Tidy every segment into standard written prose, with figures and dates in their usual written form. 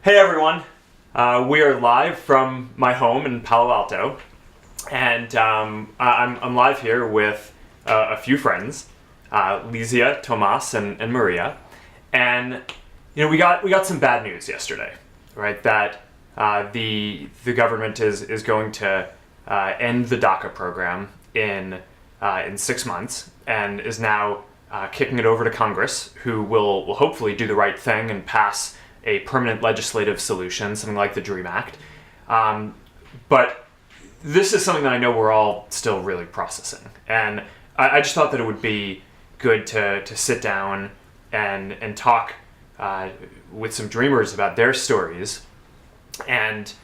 Hey everyone, we are live from my home in Palo Alto, and I'm live here with a few friends, Lizia, Tomas, and Maria, and we got some bad news yesterday, right? That the government is going to end the DACA program in 6 months, and is now kicking it over to Congress, who will hopefully do the right thing and pass a permanent legislative solution, something like the DREAM Act. But this is something that I know we're all still really processing. And I just thought that it would be good to sit down and talk with some dreamers about their stories and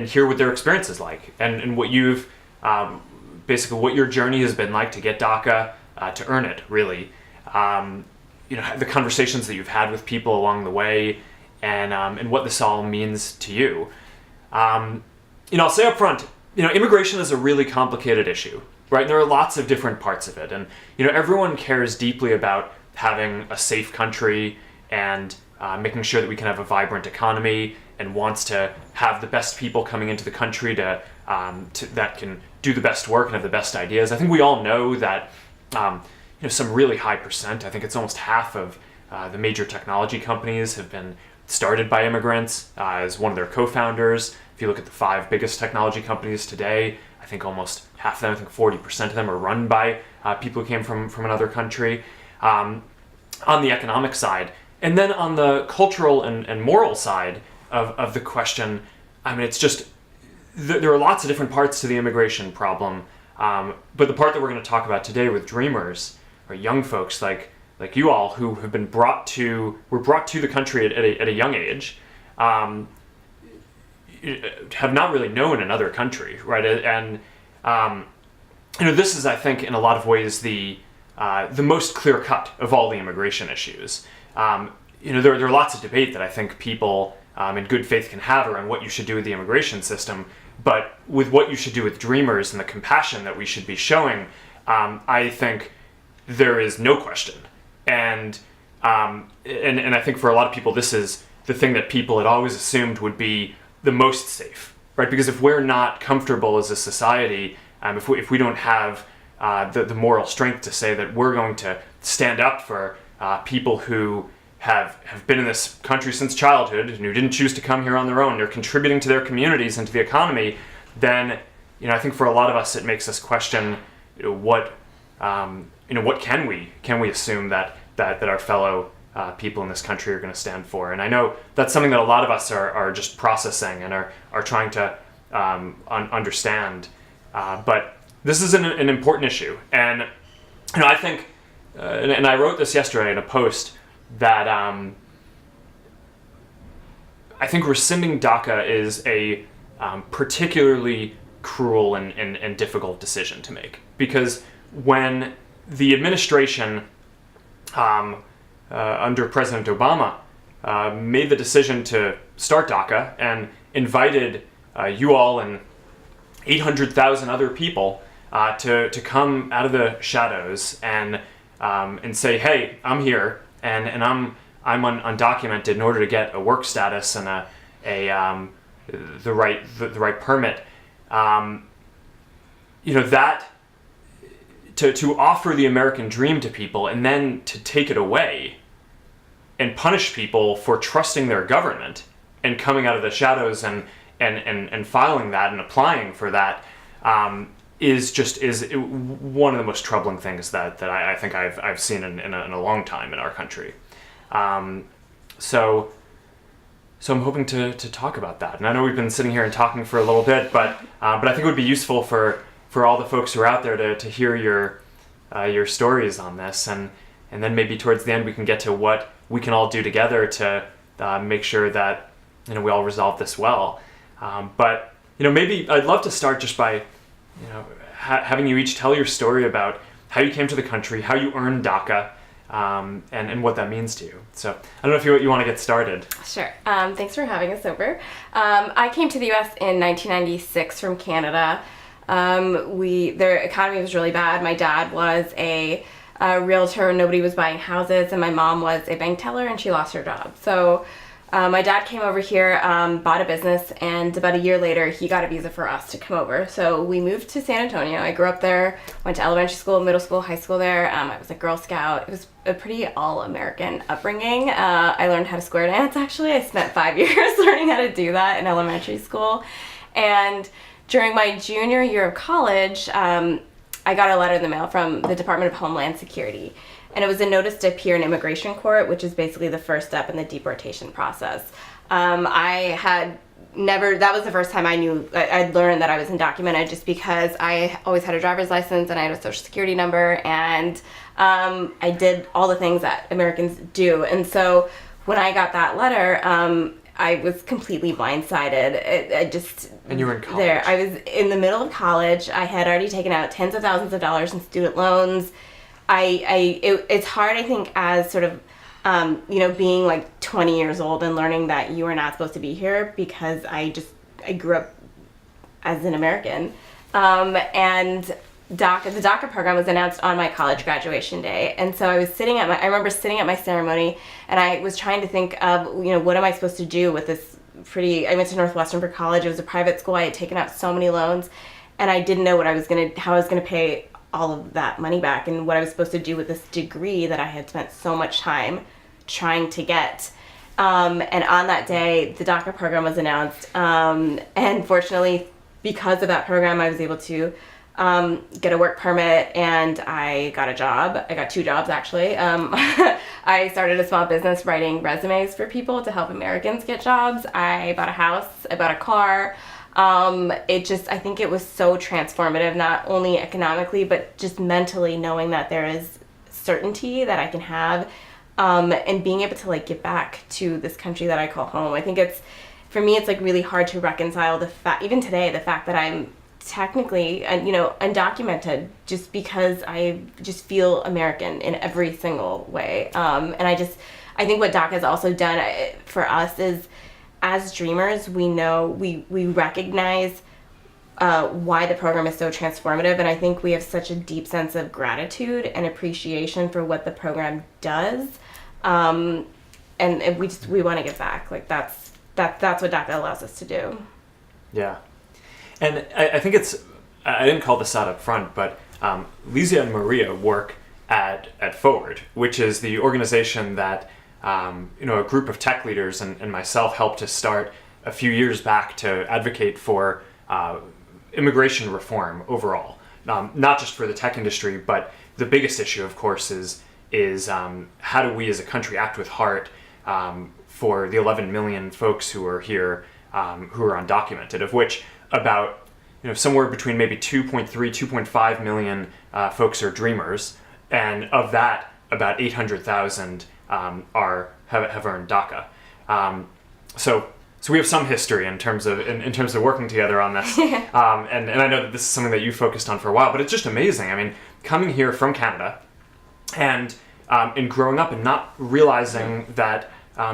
hear what their experience is like and what you've, basically what your journey has been like to get DACA, to earn it, really. The conversations that you've had with people along the way, and what this all means to you. I'll say up front, immigration is a really complicated issue, right? And there are lots of different parts of it. And, everyone cares deeply about having a safe country and making sure that we can have a vibrant economy, and wants to have the best people coming into the country to that can do the best work and have the best ideas. I think we all know that, some really high percent, I think it's almost half of the major technology companies have been started by immigrants as one of their co-founders. If you look at the 5 biggest technology companies today, I think almost half of them, I think 40% of them are run by people who came from another country. On the economic side, and then on the cultural and moral side of the question, it's just, there are lots of different parts to the immigration problem, but the part that we're going to talk about today with dreamers, or young folks like you all, who have been brought to the country at a young age, have not really known another country, right? And this is, I think, in a lot of ways the most clear cut of all the immigration issues. There are lots of debate that I think people in good faith can have around what you should do with the immigration system, but with what you should do with dreamers and the compassion that we should be showing, I think there is no question. And I think for a lot of people, this is the thing that people had always assumed would be the most safe, right? Because if we're not comfortable as a society, if we don't have the moral strength to say that we're going to stand up for people who have been in this country since childhood and who didn't choose to come here on their own, they're contributing to their communities and to the economy, then I think for a lot of us it makes us question what can we assume that our fellow people in this country are going to stand for. And I know that's something that a lot of us are just processing and are trying to understand. But this is an important issue. And I think, and I wrote this yesterday in a post, that I think rescinding DACA is a particularly cruel and difficult decision to make. Because when the administration under President Obama made the decision to start DACA and invited you all and 800,000 other people to come out of the shadows and say, hey, I'm here and I'm undocumented in order to get a work status and the right permit. That to offer the American dream to people and then to take it away and punish people for trusting their government and coming out of the shadows and filing that and applying for that is one of the most troubling things that I think I've seen in a long time in our country. So I'm hoping to talk about that. And I know we've been sitting here and talking for a little bit, but I think it would be useful for all the folks who are out there to hear your stories on this, and then maybe towards the end we can get to what we can all do together to make sure that we all resolve this well. But maybe I'd love to start just by having you each tell your story about how you came to the country, how you earned DACA, and what that means to you. So I don't know if you want to get started. Sure. Thanks for having us over. I came to the U.S. in 1996 from Canada. Their economy was really bad. My dad was a realtor, nobody was buying houses, and my mom was a bank teller and she lost her job. So My dad came over here, bought a business, and about a year later, he got a visa for us to come over. So we moved to San Antonio. I grew up there, went to elementary school, middle school, high school there. I was a Girl Scout. It was a pretty all-American upbringing. I learned how to square dance, actually. I spent 5 years learning how to do that in elementary school. And during my junior year of college, I got a letter in the mail from the Department of Homeland Security. And it was a notice to appear in immigration court, which is basically the first step in the deportation process. I had never, that was the first time I knew, I'd learned that I was undocumented, just because I always had a driver's license and I had a social security number, and I did all the things that Americans do. And so when I got that letter, I was completely blindsided. And you were in college? There, I was in the middle of college. I had already taken out tens of thousands of dollars in student loans. It's hard, I think, as sort of, being like 20 years old and learning that you are not supposed to be here, because I grew up as an American. And the DACA program was announced on my college graduation day. And so I remember sitting at my ceremony, and I was trying to think of, what am I supposed to do with this I went to Northwestern for college. It was a private school. I had taken out so many loans, and I didn't know how I was going to pay all of that money back, and what I was supposed to do with this degree that I had spent so much time trying to get. And on that day, the DACA program was announced. And fortunately, because of that program, I was able to get a work permit, and I got a job. I got 2 jobs, actually. I started a small business writing resumes for people to help Americans get jobs. I bought a house. I bought a car. I think it was so transformative, not only economically, but just mentally, knowing that there is certainty that I can have, and being able to like get back to this country that I call home. I think for me, it's like really hard to reconcile even today, the fact that I'm technically, undocumented, just because I just feel American in every single way. And I think what DACA has also done for us is, as dreamers, we recognize why the program is so transformative, and I think we have such a deep sense of gratitude and appreciation for what the program does, and we want to give back. Like that's what DACA allows us to do. Yeah, and I think I didn't call this out up front, but Lizia and Maria work at FWD, which is the organization that a group of tech leaders and myself helped to start a few years back to advocate for immigration reform overall. Not just for the tech industry, but the biggest issue, of course, is how do we as a country act with heart for the 11 million folks who are here who are undocumented, of which about somewhere between maybe 2.3, 2.5 million folks are dreamers, and of that, about 800,000 have earned DACA. So we have some history in terms of working together on this. And I know that this is something that you focused on for a while, but it's just amazing. I mean, coming here from Canada and growing up and not realizing that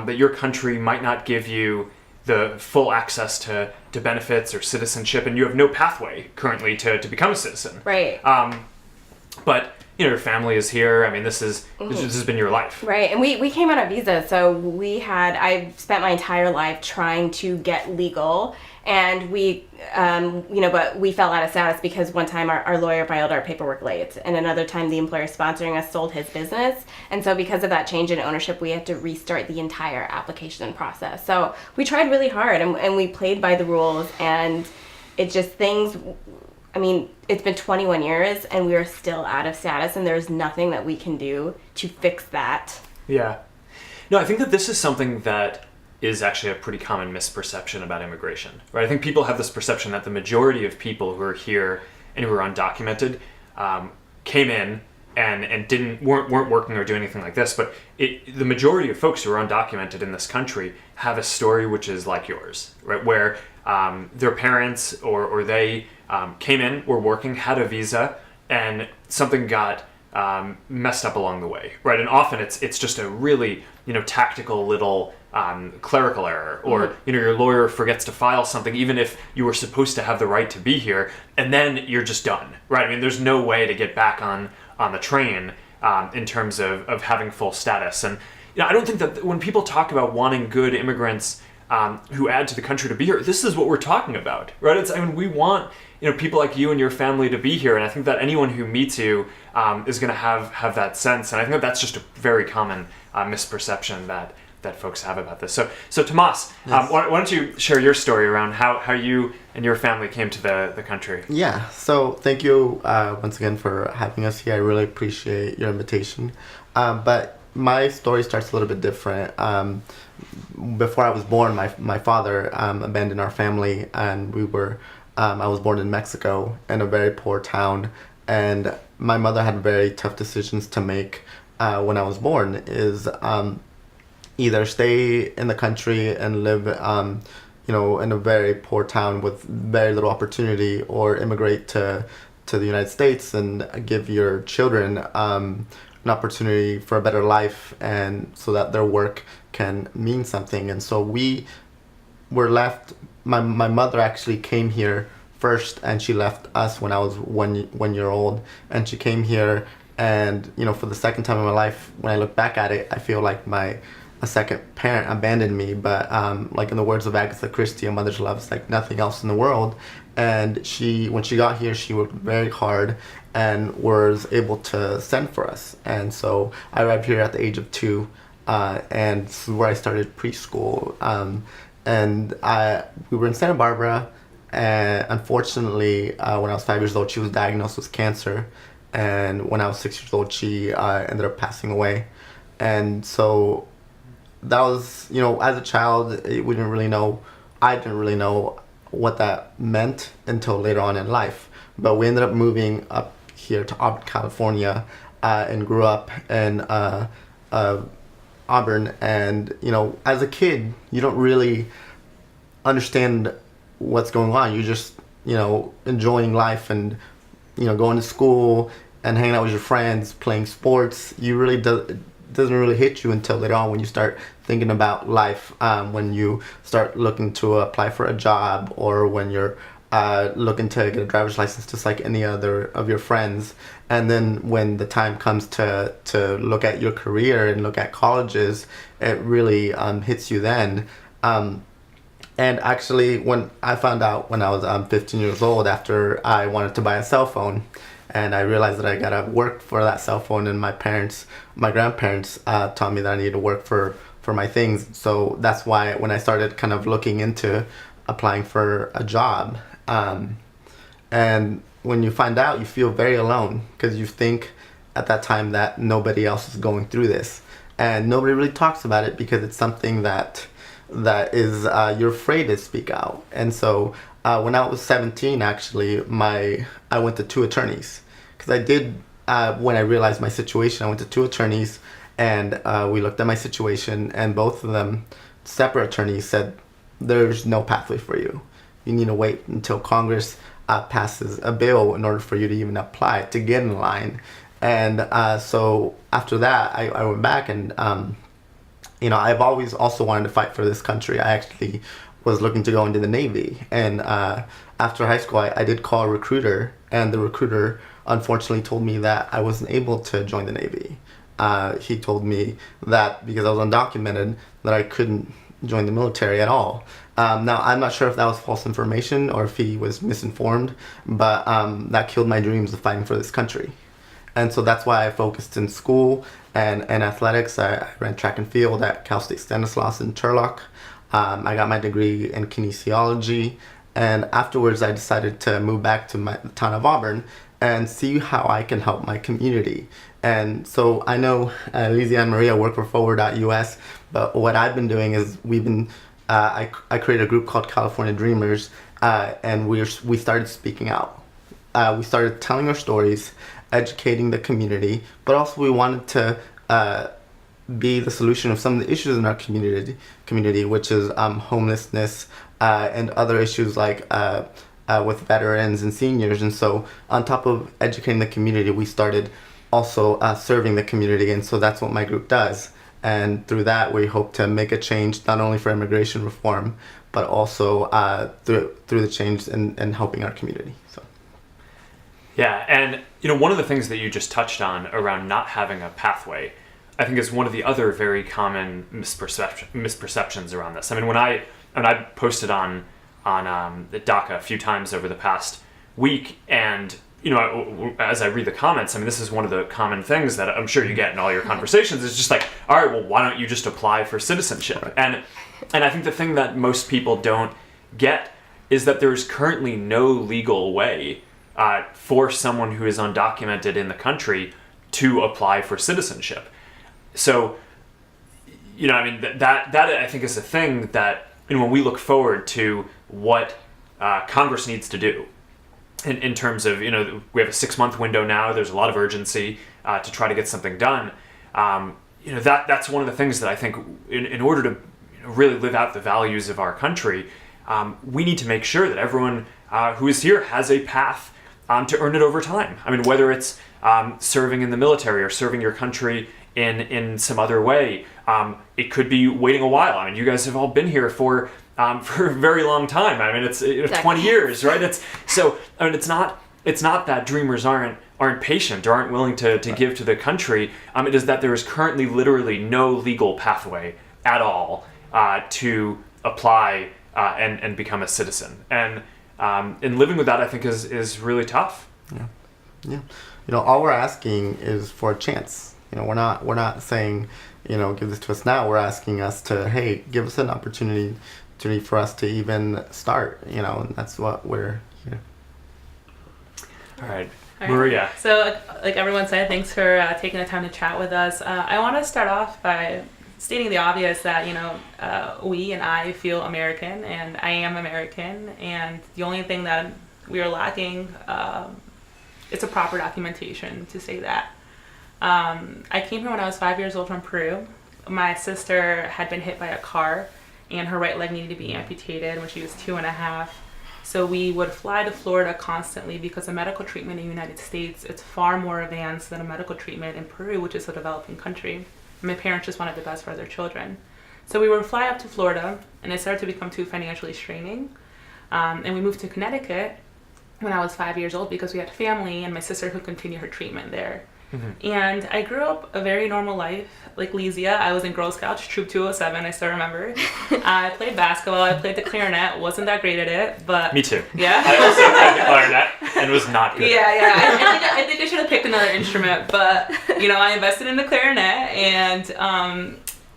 your country might not give you the full access to benefits or citizenship, and you have no pathway currently to become a citizen. Right. But your family is here. I mean, this has been your life. Right, and we came on a visa, so I spent my entire life trying to get legal, and but we fell out of status because one time our lawyer filed our paperwork late, and another time the employer sponsoring us sold his business, and so because of that change in ownership, we had to restart the entire application process. So we tried really hard, and we played by the rules, and it just it's been 21 years and we are still out of status, and there's nothing that we can do to fix that. Yeah. No, I think that this is something that is actually a pretty common misperception about immigration, right? I think people have this perception that the majority of people who are here and who are undocumented came in and weren't working or doing anything like this, but the majority of folks who are undocumented in this country have a story which is like yours, right? Where their parents or they came in, were working, had a visa, and something got messed up along the way, right? And often it's just a really tactical little clerical error, or your lawyer forgets to file something even if you were supposed to have the right to be here, and then you're just done, right? I mean, there's no way to get back on the train in terms of having full status. And I don't think that when people talk about wanting good immigrants who add to the country to be here, this is what we're talking about, right? We want people like you and your family to be here, and I think that anyone who meets you is going to have that sense, and I think that that's just a very common misperception that folks have about this. So Tomas, Yes. why don't you share your story around how you and your family came to the country? Yeah, so thank you once again for having us here. I really appreciate your invitation. But my story starts a little bit different. Before I was born, my father abandoned our family, and I was born in Mexico in a very poor town, and my mother had very tough decisions to make when I was born. Either stay in the country and live in a very poor town with very little opportunity, or immigrate to the United States and give your children an opportunity for a better life, and so that their work can mean something. And so we were left. My mother actually came here first, and she left us when I was one year old, and she came here, and for the second time in my life, when I look back at it, I feel like a second parent abandoned me. But like in the words of Agatha Christie, a mother's love is like nothing else in the world. And when she got here, she worked very hard and was able to send for us. And so I arrived here at the age of 2, and this is where I started preschool. We were in Santa Barbara, and unfortunately, when I was 5 years old, she was diagnosed with cancer. And when I was 6 years old, she ended up passing away. And so that was, as a child, I didn't really know what that meant until later on in life. But we ended up moving up here to Auburn, California, and grew up in Auburn. And, as a kid, you don't really understand what's going on. You're just, enjoying life and, going to school and hanging out with your friends, playing sports. It doesn't really hit you until later on when you start thinking about life, when you start looking to apply for a job, or when you're looking to get a driver's license just like any other of your friends. And then when the time comes to look at your career and look at colleges, it really hits you then. And actually, when I found out when I was 15 years old, after I wanted to buy a cell phone, and I realized that I gotta work for that cell phone, and my grandparents taught me that I needed to work for my things. So that's why when I started kind of looking into applying for a job, and when you find out, you feel very alone, because you think at that time that nobody else is going through this, and nobody really talks about it because it's something that is you're afraid to speak out. And so when I was 17, actually, I went to 2 attorneys, because I did, when I realized my situation, I went to 2 attorneys, and we looked at my situation, and both of them, separate attorneys, said, there's no pathway for you. You need to wait until Congress passes a bill in order for you to even apply to get in line. And so after that, I went back, and I've always also wanted to fight for this country. I actually was looking to go into the Navy, and after high school, I did call a recruiter, and the recruiter unfortunately told me that I wasn't able to join the Navy. He told me that because I was undocumented, that I couldn't join the military at all. Now, I'm not sure if that was false information or if he was misinformed, but that killed my dreams of fighting for this country. And so that's why I focused in school and athletics. I ran track and field at Cal State Stanislaus in Turlock. I got my degree in kinesiology, and afterwards I decided to move back to the town of Auburn and see how I can help my community. And so I know Lizzie and Maria work for FWD.us, but what I've been doing is I created a group called California Dreamers, and we started speaking out. We started telling our stories, educating the community, but also we wanted to be the solution of some of the issues in our community, which is homelessness and other issues like with veterans and seniors. And so on top of educating the community, we started also serving the community, and so that's what my group does. And through that, we hope to make a change not only for immigration reform, but also through the change in helping our community. So. Yeah, and one of the things that you just touched on around not having a pathway, I think is one of the other very common misperceptions around this. I mean, when I posted on the DACA a few times over the past week, and as I read the comments, I mean, this is one of the common things that I'm sure you get in all your conversations. It's just like, all right, well, why don't you just apply for citizenship? Right. And I think the thing that most people don't get is that there's currently no legal way for someone who is undocumented in the country to apply for citizenship. So, I mean, that I think is a thing that, when we look forward to what Congress needs to do in terms of, we have a 6-month window now, there's a lot of urgency to try to get something done. That's one of the things that I think in order to really live out the values of our country, we need to make sure that everyone who is here has a path to earn it over time. I mean, whether it's serving in the military or serving your country in some other way, it could be waiting a while. I mean, you guys have all been here for a very long time. I mean, it's 20 years, right? It's not that dreamers aren't patient or aren't willing to give to the country. It is that there is currently literally no legal pathway at all to apply and become a citizen. And living with that, I think, is really tough. Yeah. All we're asking is for a chance. We're not saying, give this to us now. We're asking us to, hey, give us an opportunity for us to even start, and that's what we're here. All right. Maria. So, like everyone said, thanks for taking the time to chat with us. I want to start off by stating the obvious that, we and I feel American, and I am American, and the only thing that we are lacking is a proper documentation to say that. I came here when I was 5 years old from Peru. My sister had been hit by a car, and her right leg needed to be amputated when she was 2.5. So we would fly to Florida constantly because the medical treatment in the United States, it's far more advanced than a medical treatment in Peru, which is a developing country. My parents just wanted the best for their children. So we would fly up to Florida, and it started to become too financially straining. And we moved to Connecticut when I was 5 years old because we had family and my sister who continued her treatment there. Mm-hmm. And I grew up a very normal life. Like Lesia, I was in Girl Scouts, Troop 207, I still remember. I played basketball, I played the clarinet, wasn't that great at it, but... Me too. Yeah? I also played the clarinet and was not good. Yeah. I think I should have picked another instrument, but, I invested in the clarinet, and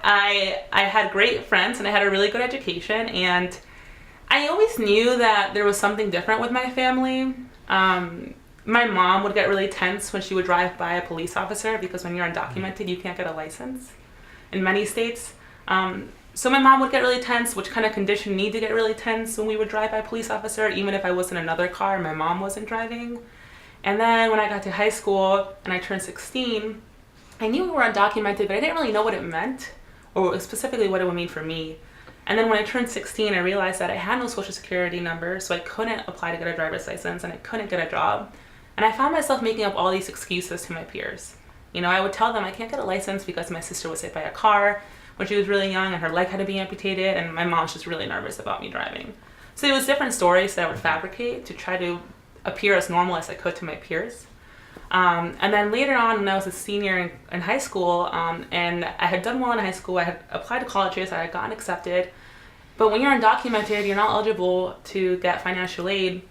I had great friends, and I had a really good education, and I always knew that there was something different with my family. My mom would get really tense when she would drive by a police officer because when you're undocumented, you can't get a license in many states. So my mom would get really tense, which kind of conditioned me to get really tense when we would drive by a police officer, even if I was in another car and my mom wasn't driving. And then when I got to high school and I turned 16, I knew we were undocumented, but I didn't really know what it meant or specifically what it would mean for me. And then when I turned 16, I realized that I had no social security number, so I couldn't apply to get a driver's license and I couldn't get a job. And I found myself making up all these excuses to my peers. I would tell them I can't get a license because my sister was hit by a car when she was really young and her leg had to be amputated, and my mom's just really nervous about me driving. So it was different stories that I would fabricate to try to appear as normal as I could to my peers. And then later on, when I was a senior in high school, and I had done well in high school, I had applied to colleges, I had gotten accepted. But when you're undocumented, you're not eligible to get financial aid,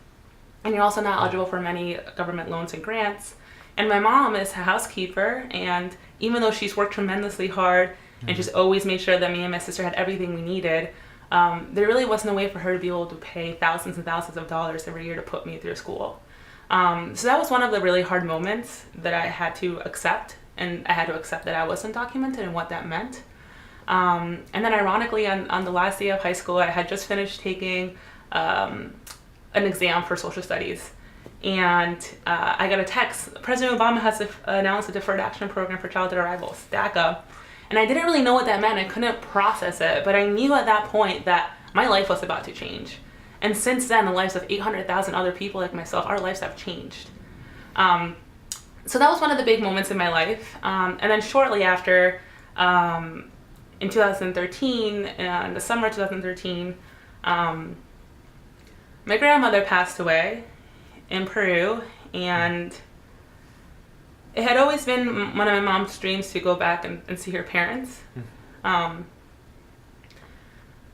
and you're also not eligible for many government loans and grants. And my mom is a housekeeper, and even though she's worked tremendously hard and she's always made sure that me and my sister had everything we needed, there really wasn't a way for her to be able to pay thousands and thousands of dollars every year to put me through school. So that was one of the really hard moments that I had to accept, and I had to accept that I was undocumented and what that meant. And then ironically, on the last day of high school, I had just finished taking an exam for social studies, and I got a text. President Obama has announced a deferred action program for childhood arrivals, DACA, and I didn't really know what that meant. I couldn't process it, but I knew at that point that my life was about to change. And since then, the lives of 800,000 other people like myself, our lives have changed. So that was one of the big moments in my life. And then shortly after, in 2013, in the summer of 2013, my grandmother passed away in Peru, and it had always been one of my mom's dreams to go back and see her parents. But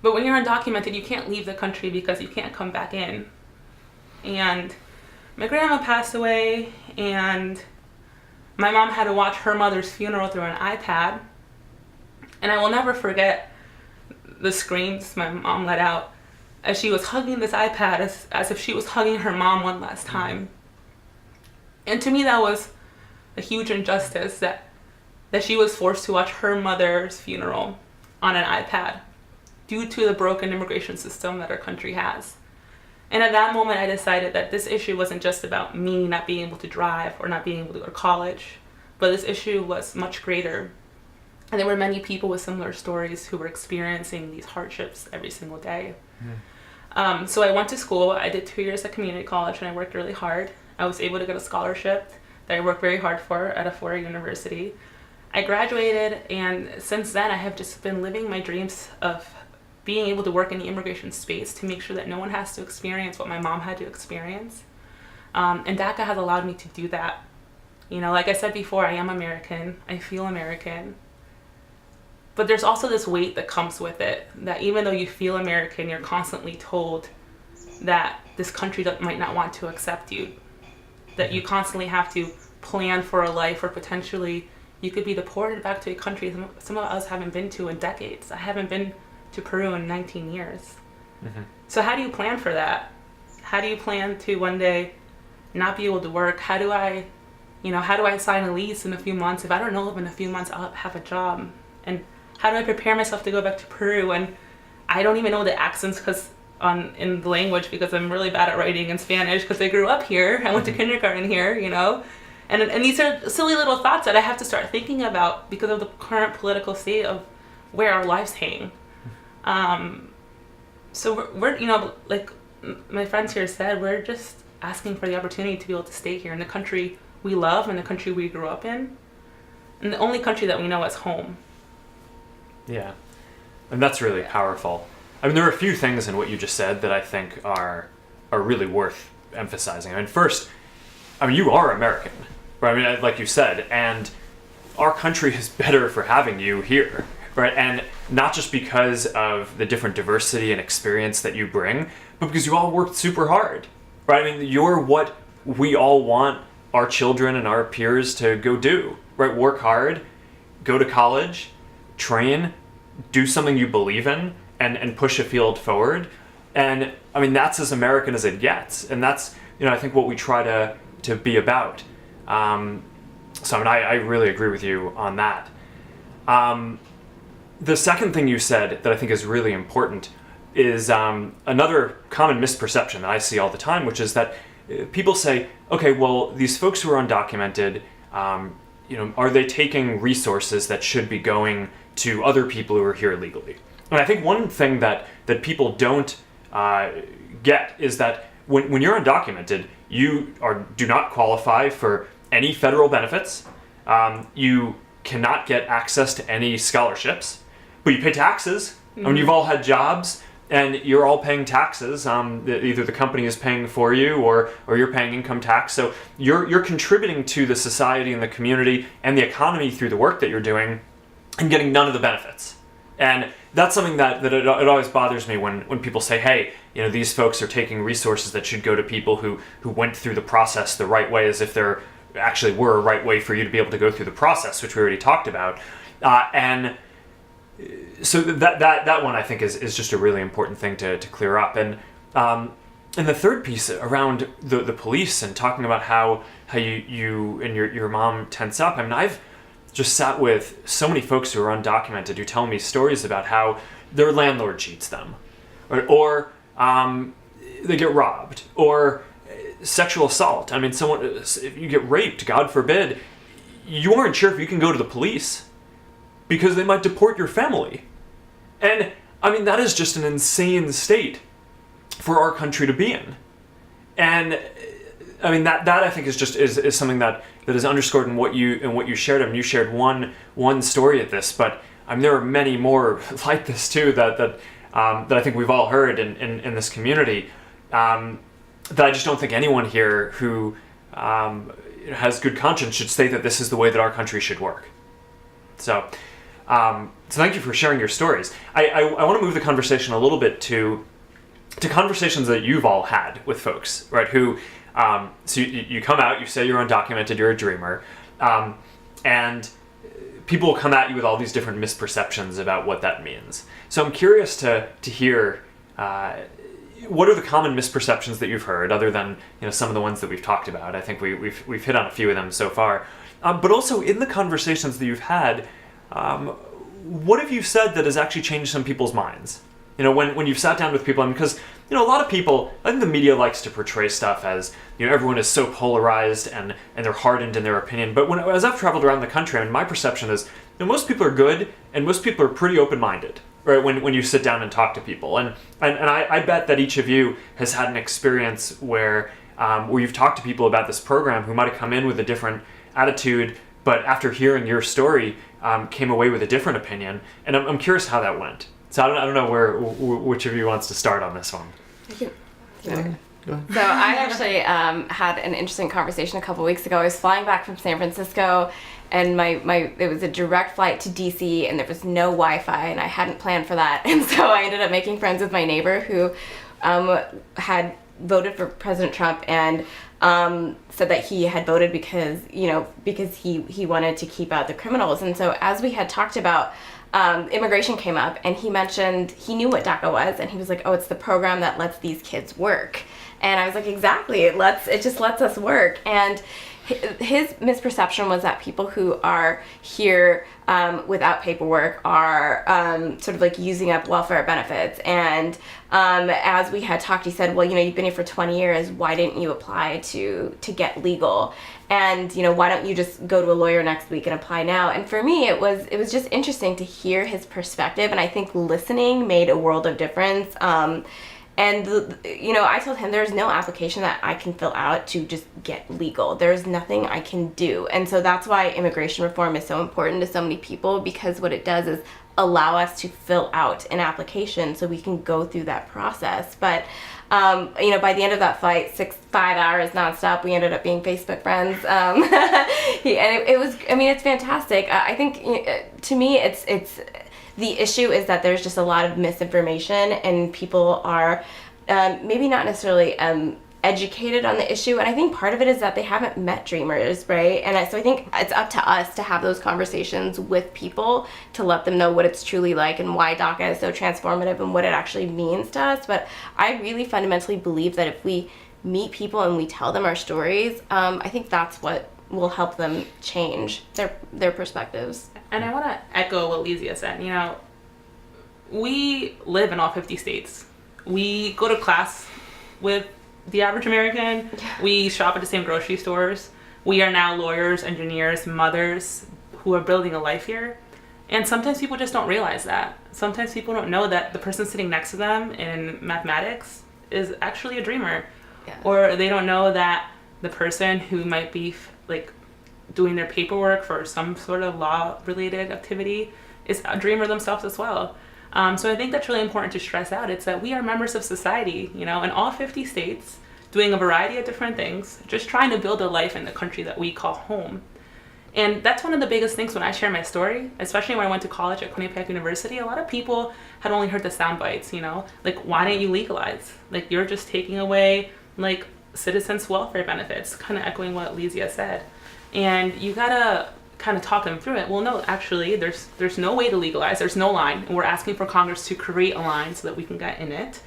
when you're undocumented, you can't leave the country because you can't come back in. And my grandma passed away, and my mom had to watch her mother's funeral through an iPad. And I will never forget the screams my mom let out as she was hugging this iPad as if she was hugging her mom one last time. And to me, that was a huge injustice that she was forced to watch her mother's funeral on an iPad due to the broken immigration system that our country has. And at that moment, I decided that this issue wasn't just about me not being able to drive or not being able to go to college, but this issue was much greater. And there were many people with similar stories who were experiencing these hardships every single day. So I went to school. I did 2 years at community college, and I worked really hard. I was able to get a scholarship that I worked very hard for at a four-year university. I graduated, and since then I have just been living my dreams of being able to work in the immigration space to make sure that no one has to experience what my mom had to experience. And DACA has allowed me to do that. You know, like I said before, I am American. I feel American. But there's also this weight that comes with it, that even though you feel American, you're constantly told that this country might not want to accept you, that you constantly have to plan for a life where potentially you could be deported back to a country some of us haven't been to in decades. I haven't been to Peru in 19 years. So how do you plan for that? How do you plan to one day not be able to work? How do I sign a lease in a few months if I don't know if in a few months I'll have a job? And how do I prepare myself to go back to Peru? And I don't even know the accents in the language because I'm really bad at writing in Spanish because I grew up here. I went to kindergarten here, you know? And these are silly little thoughts that I have to start thinking about because of the current political state of where our lives hang. So we're, you know, like my friends here said, we're just asking for the opportunity to be able to stay here in the country we love and the country we grew up in, and the only country that we know as home. Yeah, and that's really powerful. I mean, there are a few things in what you just said that I think are really worth emphasizing. I mean, first, I mean, you are American, right? I mean, like you said, and our country is better for having you here, right? And not just because of the different diversity and experience that you bring, but because you all worked super hard, right? I mean, you're what we all want our children and our peers to go do, right? Work hard, go to college, train, do something you believe in, and push a field forward. And I mean, that's as American as it gets. And that's, you know, I think what we try to be about. So I mean, I really agree with you on that. The second thing you said that I think is really important is another common misperception that I see all the time, which is that people say, okay, well, these folks who are undocumented, you know, are they taking resources that should be going to other people who are here illegally? And I think one thing that people don't get is that when you're undocumented, you do not qualify for any federal benefits. You cannot get access to any scholarships, but you pay taxes. I mean, you've all had jobs, and you're all paying taxes. Either the company is paying for you, or you're paying income tax. So you're contributing to the society and the community and the economy through the work that you're doing, and getting none of the benefits. And that's something that it always bothers me when people say, hey, you know, these folks are taking resources that should go to people who went through the process the right way, as if there actually were a right way for you to be able to go through the process, which we already talked about. And so that one I think is just a really important thing to clear up. And the third piece around the police and talking about how you and your mom tense up. I mean, I've just sat with so many folks who are undocumented who tell me stories about how their landlord cheats them, or they get robbed, or sexual assault. I mean, if you get raped, God forbid, you aren't sure if you can go to the police because they might deport your family. And I mean, that is just an insane state for our country to be in. And I mean, that I think is something that is underscored in what you shared. I mean, you shared one story at this, but I mean, there are many more like this too that I think we've all heard in this community. That I just don't think anyone here who has good conscience should state that this is the way that our country should work. So, so thank you for sharing your stories. I want to move the conversation a little bit to conversations that you've all had with folks, right? Who, so you come out, you say you're undocumented, you're a dreamer, and people will come at you with all these different misperceptions about what that means. So I'm curious to hear, what are the common misperceptions that you've heard, other than some of the ones that we've talked about? I think we've hit on a few of them so far. But also in the conversations that you've had, what have you said that has actually changed some people's minds? When you've sat down with people, because a lot of people, I think the media likes to portray stuff as everyone is so polarized and they're hardened in their opinion. But as I've traveled around the country, my perception is most people are good and most people are pretty open-minded, right? When you sit down and talk to people, and I bet that each of you has had an experience where you've talked to people about this program who might have come in with a different attitude, but after hearing your story, came away with a different opinion. And I'm curious how that went. So I don't know which of you wants to start on this one. So I actually had an interesting conversation a couple weeks ago. I was flying back from San Francisco, and it was a direct flight to DC, and there was no Wi-Fi, and I hadn't planned for that. And so I ended up making friends with my neighbor who had voted for President Trump, and said that he had voted because he wanted to keep out the criminals. And so as we had talked about, immigration came up, and he mentioned he knew what DACA was, and he was like, "Oh, it's the program that lets these kids work." And I was like, "Exactly, it just lets us work." And his misperception was that people who are here without paperwork are sort of like using up welfare benefits. And as we had talked, he said, "Well, you've been here for 20 years. Why didn't you apply to get legal? And why don't you just go to a lawyer next week and apply now?" And for me, it was just interesting to hear his perspective, and I think listening made a world of difference. And I told him there's no application that I can fill out to just get legal. There's nothing I can do. And so that's why immigration reform is so important to so many people, because what it does is allow us to fill out an application so we can go through that process. But by the end of that flight, 5 hours nonstop, we ended up being Facebook friends. And it was, it's fantastic. I think to me, it's the issue is that there's just a lot of misinformation, and people are maybe not necessarily educated on the issue. And I think part of it is that they haven't met dreamers, right? And so I think it's up to us to have those conversations with people to let them know what it's truly like and why DACA is so transformative and what it actually means to us. But I really fundamentally believe that if we meet people and we tell them our stories, I think that's what will help them change their perspectives. And I want to echo what Lizia said. We live in all 50 states. We go to class with the average American. We shop at the same grocery stores. We are now lawyers, engineers, mothers who are building a life here. And sometimes people just don't realize that. Sometimes people don't know that the person sitting next to them in mathematics is actually a dreamer. Yeah. Or they don't know that the person who might be doing their paperwork for some sort of law-related activity is a dreamer themselves as well. So I think that's really important to stress out. It's that we are members of society, in all 50 states, doing a variety of different things, just trying to build a life in the country that we call home. And that's one of the biggest things when I share my story, especially when I went to college at Quinnipiac University. A lot of people had only heard the sound bites, like, why didn't you legalize? Like, you're just taking away, like, citizens' welfare benefits, kind of echoing what Lizia said. And you gotta kind of talk them through it. Well, no, actually, there's no way to legalize. There's no line. And we're asking for Congress to create a line so that we can get in it.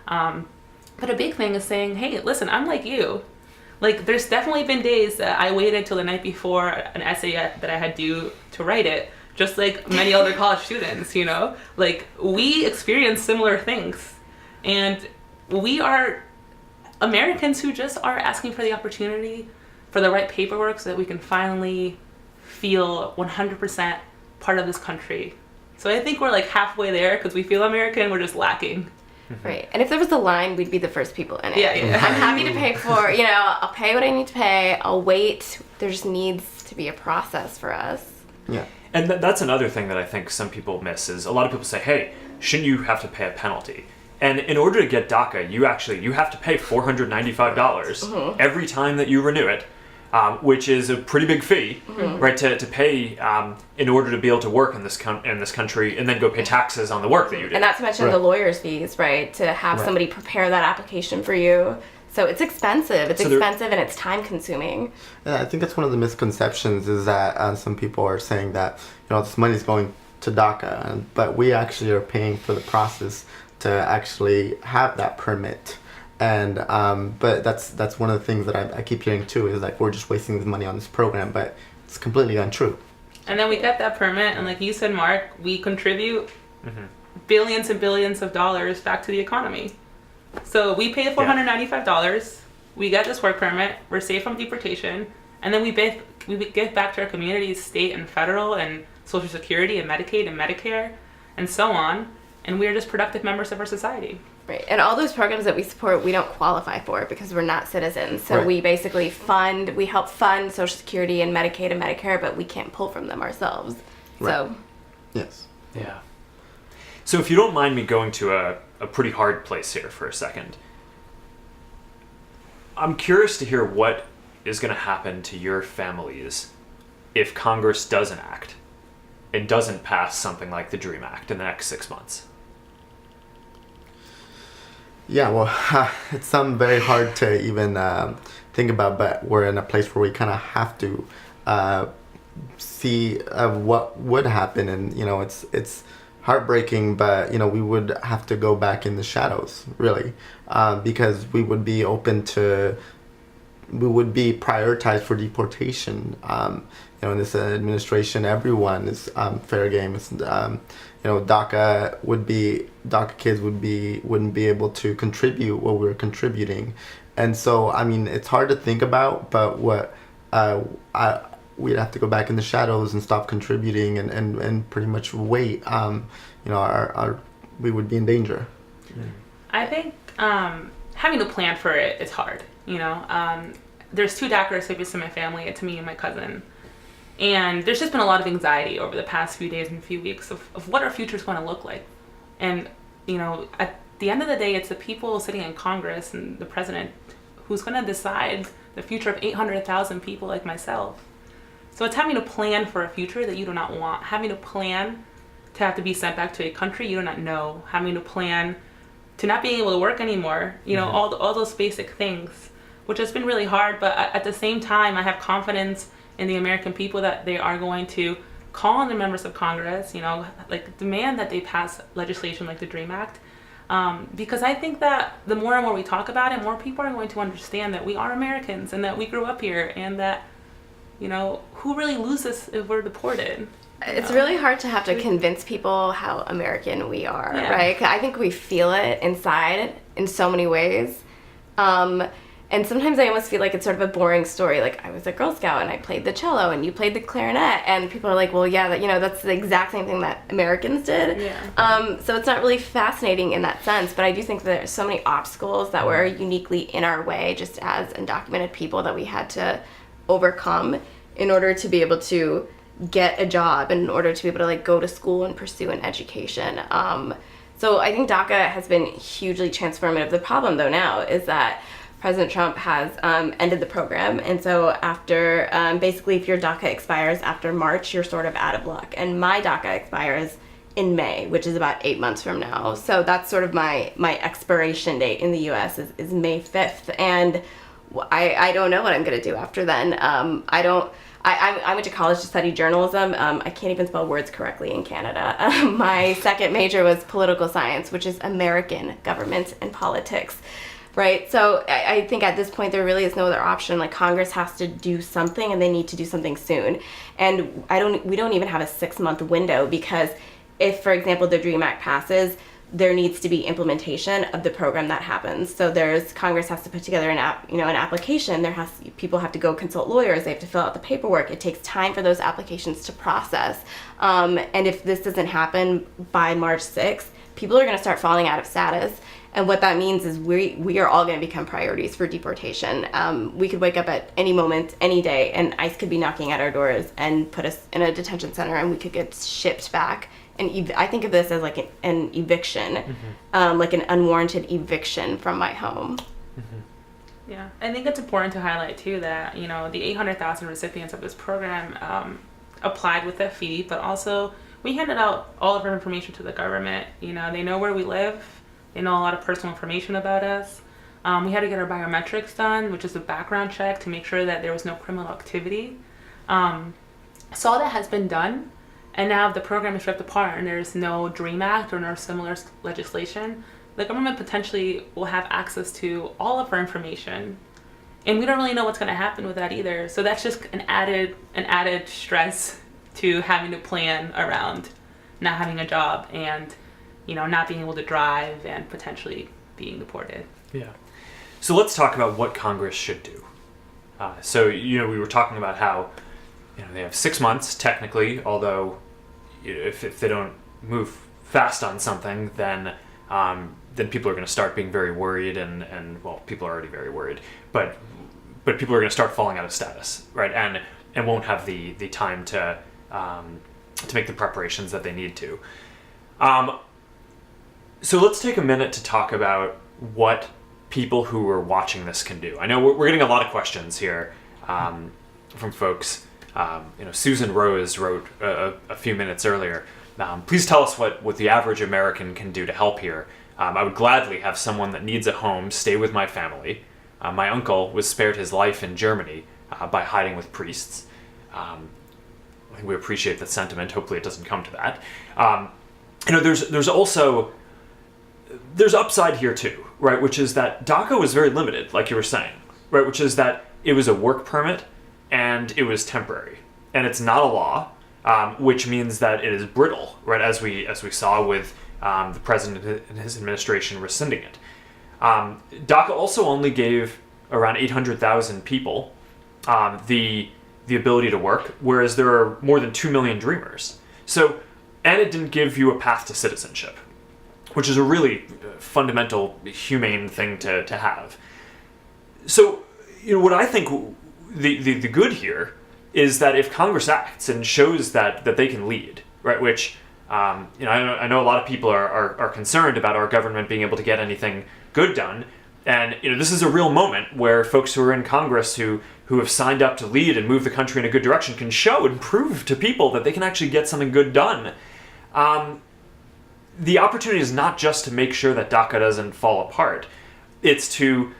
But a big thing is saying, hey, listen, I'm like you. Like, there's definitely been days that I waited till the night before an essay that I had due to write it, just like many other college students, Like, we experience similar things. And we are Americans who just are asking for the opportunity for the right paperwork so that we can finally feel 100% part of this country. So I think we're like halfway there because we feel American, we're just lacking. Right. And if there was a line, we'd be the first people in it. Yeah. I'm happy to pay for, I'll pay what I need to pay. I'll wait. There just needs to be a process for us. Yeah. And that's another thing that I think some people miss is a lot of people say, hey, shouldn't you have to pay a penalty? And in order to get DACA, you have to pay $495 every time that you renew it. which is a pretty big fee, right, to pay in order to be able to work in this country and then go pay taxes on the work that you did. And not to mention the lawyer's fees, right, to have somebody prepare that application for you. So it's expensive. It's expensive and it's time consuming. Yeah, I think that's one of the misconceptions is that some people are saying that, this money is going to DACA, but we actually are paying for the process to actually have that permit. And but that's one of the things that I keep hearing too, is like we're just wasting this money on this program, but it's completely untrue. And then we get that permit, and like you said, Mark, we contribute billions and billions of dollars back to the economy. So we pay $495, we get this work permit, we're safe from deportation, and then we give back to our communities, state and federal, and Social Security and Medicaid and Medicare, and so on, and we are just productive members of our society. Right, and all those programs that we support, we don't qualify for because we're not citizens. So we basically help fund Social Security and Medicaid and Medicare, but we can't pull from them ourselves. Right. So, yes. Yeah. So if you don't mind me going to a pretty hard place here for a second, I'm curious to hear what is going to happen to your families if Congress doesn't act and doesn't pass something like the DREAM Act in the next 6 months. Yeah, well, it's very hard to even think about, but we're in a place where we kind of have to see what would happen, and it's heartbreaking, but we would have to go back in the shadows, really, because we would be prioritized for deportation. In this administration, everyone is fair game. It's, DACA kids wouldn't be able to contribute what we're contributing, and so it's hard to think about. But what we'd have to go back in the shadows and stop contributing and pretty much wait. We would be in danger. I think having to plan for it is hard. There's 2 DACA recipients in my family, to me and my cousin. And there's just been a lot of anxiety over the past few days and few weeks of what our future is going to look like. And, at the end of the day, it's the people sitting in Congress and the president who's going to decide the future of 800,000 people like myself. So it's having to plan for a future that you do not want, having to plan to have to be sent back to a country you do not know, having to plan to not being able to work anymore, all those basic things, which has been really hard. But at the same time, I have confidence in the American people that they are going to call on the members of Congress, demand that they pass legislation like the DREAM Act, because I think that the more and more we talk about it, more people are going to understand that we are Americans and that we grew up here, and that, who really loses if we're deported? It's really hard to have to convince people how American we are, right? I think we feel it inside in so many ways. And sometimes I almost feel like it's sort of a boring story. Like, I was a Girl Scout and I played the cello and you played the clarinet, and people are like, well, yeah, that's the exact same thing that Americans did. Yeah. So it's not really fascinating in that sense, but I do think that there's so many obstacles that were uniquely in our way, just as undocumented people, that we had to overcome in order to be able to get a job and in order to be able to go to school and pursue an education. So I think DACA has been hugely transformative. The problem, though, now is that President Trump has ended the program, and so after basically if your DACA expires after March, you're sort of out of luck. And my DACA expires in May, which is about 8 months from now. So that's sort of my expiration date in the U.S. is May 5th, and I don't know what I'm going to do after then. I went to college to study journalism. I can't even spell words correctly in Canada. My second major was political science, which is American government and politics. Right, so I think at this point there really is no other option. Congress has to do something, and they need to do something soon. And we don't even have a 6-month window, because if, for example, the DREAM Act passes, there needs to be implementation of the program that happens. So Congress has to put together an application. People have to go consult lawyers. They have to fill out the paperwork. It takes time for those applications to process. And if this doesn't happen by March 6th, people are going to start falling out of status. And what that means is we are all going to become priorities for deportation. We could wake up at any moment, any day, and ICE could be knocking at our doors and put us in a detention center, and we could get shipped back. And I think of this as an eviction, like an unwarranted eviction from my home. Yeah, I think it's important to highlight too that, you know, the 800,000 recipients of this program applied with FWD, but also we handed out all of our information to the government. You know, they know where we live, they know a lot of personal information about us. We had to get our biometrics done, which is a background check to make sure that there was no criminal activity. So all that has been done, and now the program is ripped apart and there's no DREAM Act or no similar legislation. The government potentially will have access to all of our information, and we don't really know what's going to happen with that either. So that's just an added stress to having to plan around not having a job and, you know, not being able to drive and potentially being deported. Yeah. So let's talk about what Congress should do. So, you know, we were talking about how, you know, they have 6 months technically, although if they don't move fast on something, then people are going to start being very worried, and well, people are already very worried, but people are going to start falling out of status, right? And won't have the time to make the preparations that they need to. So let's take a minute to talk about what people who are watching this can do. I know we're getting a lot of questions here from folks. You know, Susan Rose wrote a few minutes earlier. Please tell us what the average American can do to help here. I would gladly have someone that needs a home stay with my family. My uncle was spared his life in Germany by hiding with priests. I think we appreciate that sentiment. Hopefully it doesn't come to that. You know, there's upside here too, right? Which is that DACA was very limited, like you were saying, right? Which is that it was a work permit and it was temporary, and it's not a law, which means that it is brittle, right? As we saw with the president and his administration rescinding it. DACA also only gave around 800,000 people the ability to work, whereas there are more than 2 million dreamers. So, and it didn't give you a path to citizenship, which is a really fundamental, humane thing to have. So, you know, what I think the good here is that if Congress acts and shows that they can lead, right, which, you know, I know a lot of people are concerned about our government being able to get anything good done. And, you know, this is a real moment where folks who are in Congress who have signed up to lead and move the country in a good direction can show and prove to people that they can actually get something good done. The opportunity is not just to make sure that DACA doesn't fall apart. It's to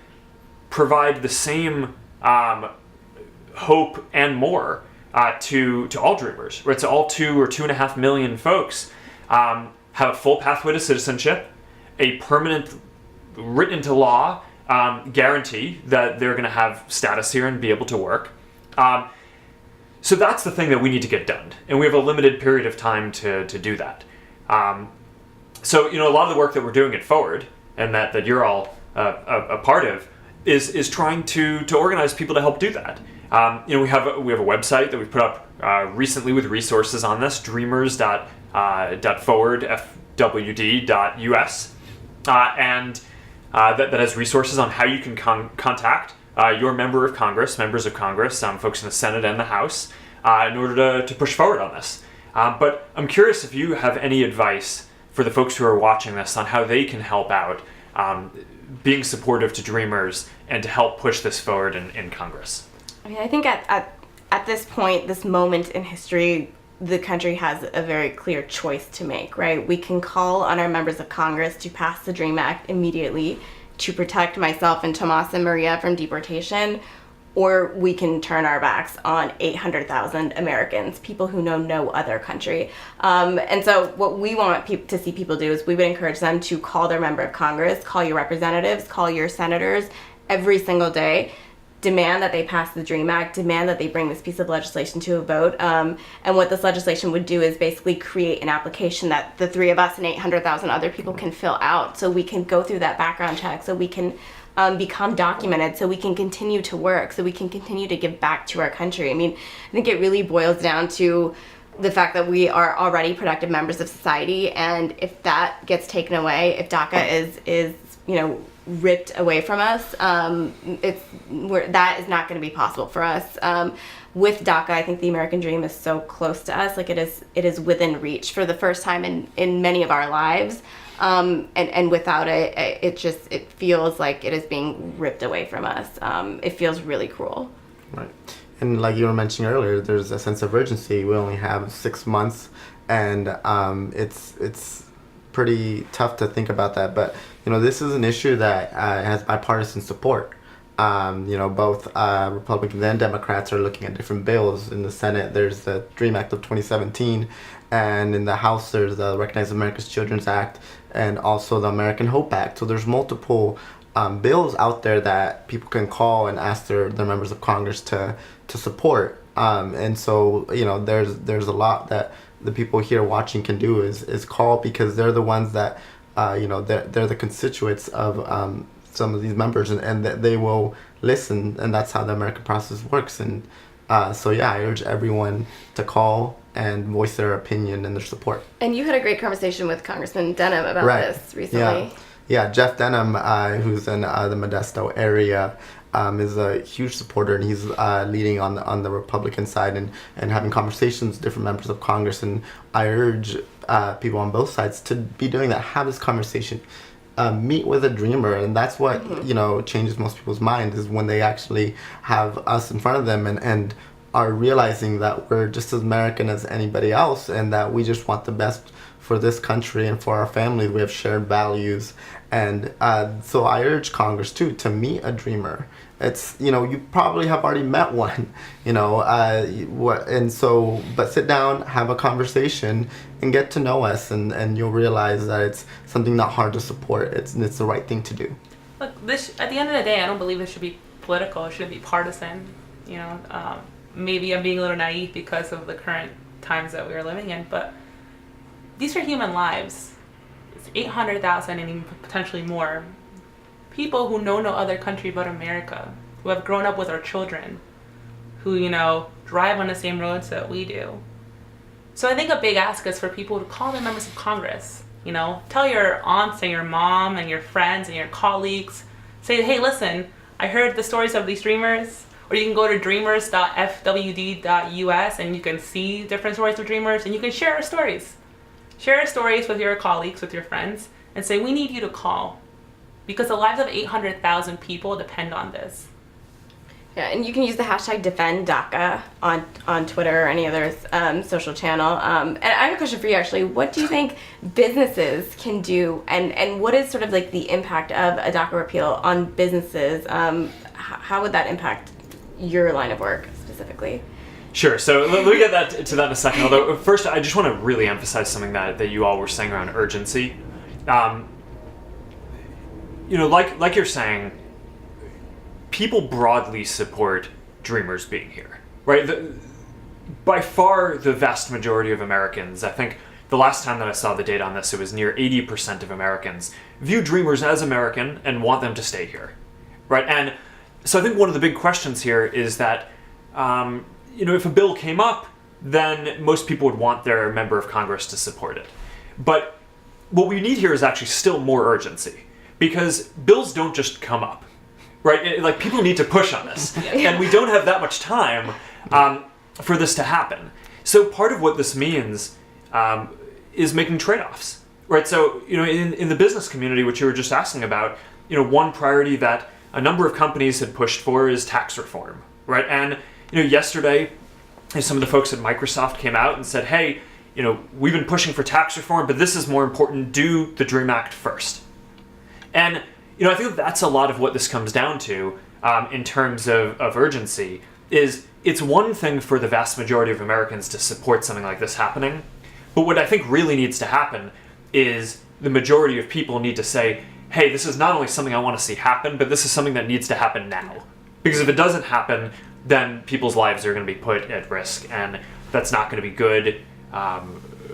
provide the same hope and more to all dreamers, right? So all 2 or 2.5 million folks have a full pathway to citizenship, a permanent written into law guarantee that they're going to have status here and be able to work. So that's the thing that we need to get done, and we have a limited period of time to do that. So, you know, a lot of the work that we're doing at Forward, and that you're all a part of, is trying to organize people to help do that. You know, we have a website that we put up recently with resources on this, dreamers.forward.FWD.us, and that has resources on how you can contact your members of Congress, folks in the Senate and the House, in order to push forward on this. But I'm curious if you have any advice for the folks who are watching this on how they can help out being supportive to dreamers and to help push this forward in Congress. I mean, I think at this point, this moment in history, the country has a very clear choice to make, right? We can call on our members of Congress to pass the DREAM Act immediately to protect myself and Tomas and Maria from deportation, or we can turn our backs on 800,000 Americans, people who know no other country. And so what we want to see people do is we would encourage them to call their member of Congress, call your representatives, call your senators every single day. Demand that they pass the DREAM Act, demand that they bring this piece of legislation to a vote. And what this legislation would do is basically create an application that the 3 of us and 800,000 other people can fill out, so we can go through that background check, so we can become documented, so we can continue to work, so we can continue to give back to our country. I mean, I think it really boils down to the fact that we are already productive members of society, and if that gets taken away, if DACA is you know, ripped away from us, that is not going to be possible for us. With DACA, I think the American dream is so close to us, like it is within reach for the first time in many of our lives. and without it, it feels like it is being ripped away from us. It feels really cruel. Right. And like you were mentioning earlier, there's a sense of urgency. We only have 6 months, and it's pretty tough to think about that. But this is an issue that has bipartisan support. Both Republicans and Democrats are looking at different bills. In the Senate, there's the DREAM Act of 2017, and in the House, there's the Recognize America's Children's Act, and also the American Hope Act. So there's multiple bills out there that people can call and ask their members of Congress to support. And so there's a lot that the people here watching can do is call, because they're the ones that they're the constituents of some of these members, and that they will listen, and that's how the American process works. And I urge everyone to call and voice their opinion and their support. And you had a great conversation with Congressman Denham about this recently. Yeah, Jeff Denham, who's in the Modesto area, is a huge supporter, and he's leading on the Republican side and having conversations with different members of Congress. And I urge people on both sides to be doing that. Have this conversation. Meet with a dreamer, and that's what changes most people's mind, is when they actually have us in front of them and are realizing that we're just as American as anybody else, and that we just want the best for this country and for our families. We have shared values, and so I urge Congress too to meet a dreamer. It's you probably have already met one, but sit down, have a conversation, and get to know us, and you'll realize that it's something not hard to support. It's the right thing to do. Look, at the end of the day, I don't believe this should be political. It shouldn't be partisan. Maybe I'm being a little naive because of the current times that we are living in, but these are human lives. It's 800,000 and even potentially more. People who know no other country but America, who have grown up with our children, who, drive on the same roads that we do. So I think a big ask is for people to call their members of Congress. Tell your aunts and your mom and your friends and your colleagues. Say, hey, listen, I heard the stories of these dreamers. Or you can go to dreamers.FWD.us and you can see different stories of dreamers, and you can share our stories. Share our stories with your colleagues, with your friends, and say, we need you to call. Because the lives of 800,000 people depend on this. Yeah, and you can use the hashtag #DefendDACA on Twitter or any other social channel. And I have a question for you, actually. What do you think businesses can do, and what is sort of like the impact of a DACA repeal on businesses? How would that impact your line of work specifically? Sure. So let me get to that in a second. Although first, I just want to really emphasize something that you all were saying around urgency. Like you're saying, people broadly support dreamers being here, right? By far, the vast majority of Americans, I think the last time that I saw the data on this, it was near 80% of Americans view dreamers as American and want them to stay here, right? And so I think one of the big questions here is that, if a bill came up, then most people would want their member of Congress to support it. But what we need here is actually still more urgency, because bills don't just come up, right? People need to push on this, and we don't have that much time for this to happen. So part of what this means is making trade-offs, right? So in the business community, which you were just asking about, one priority that a number of companies had pushed for is tax reform, right? And yesterday, some of the folks at Microsoft came out and said, hey, we've been pushing for tax reform, but this is more important. Do the DREAM Act first. And I think that's a lot of what this comes down to in terms of urgency. Is it's one thing for the vast majority of Americans to support something like this happening, but what I think really needs to happen is the majority of people need to say, hey, this is not only something I want to see happen, but this is something that needs to happen now. Because if it doesn't happen, then people's lives are going to be put at risk, and that's not going to be good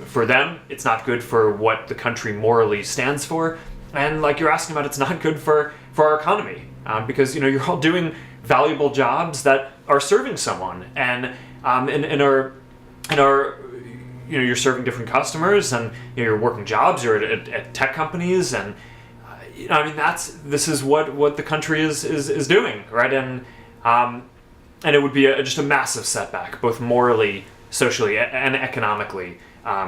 for them. It's not good for what the country morally stands for. And like you're asking about, it's not good for our economy, because you're all doing valuable jobs that are serving someone, and are you're serving different customers, and you're working jobs, you're at tech companies, and this is what the country is doing, right? And it would be just a massive setback, both morally, socially, and economically,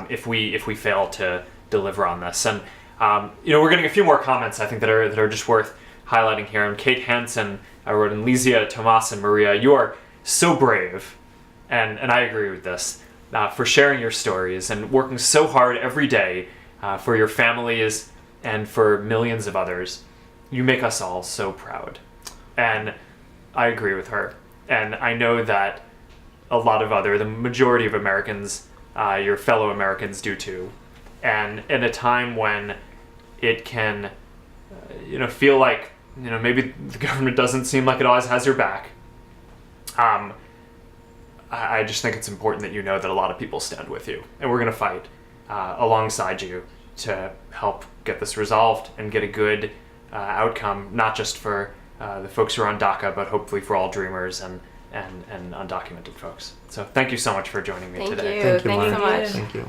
if we fail to deliver on this. And We're getting a few more comments, I think, that are just worth highlighting here. And Kate Hansen wrote in, Lizia, Tomas, and Maria, you are so brave, and I agree with this, for sharing your stories and working so hard every day for your families and for millions of others. You make us all so proud. And I agree with her. And I know that the majority of Americans, your fellow Americans, do too. And in a time when it can, feel like, maybe the government doesn't seem like it always has your back, I just think it's important that you know that a lot of people stand with you. And we're going to fight alongside you to help get this resolved and get a good outcome, not just for the folks who are on DACA, but hopefully for all dreamers and undocumented folks. So thank you so much for joining me today. Thank you so Maya. much. Thank you.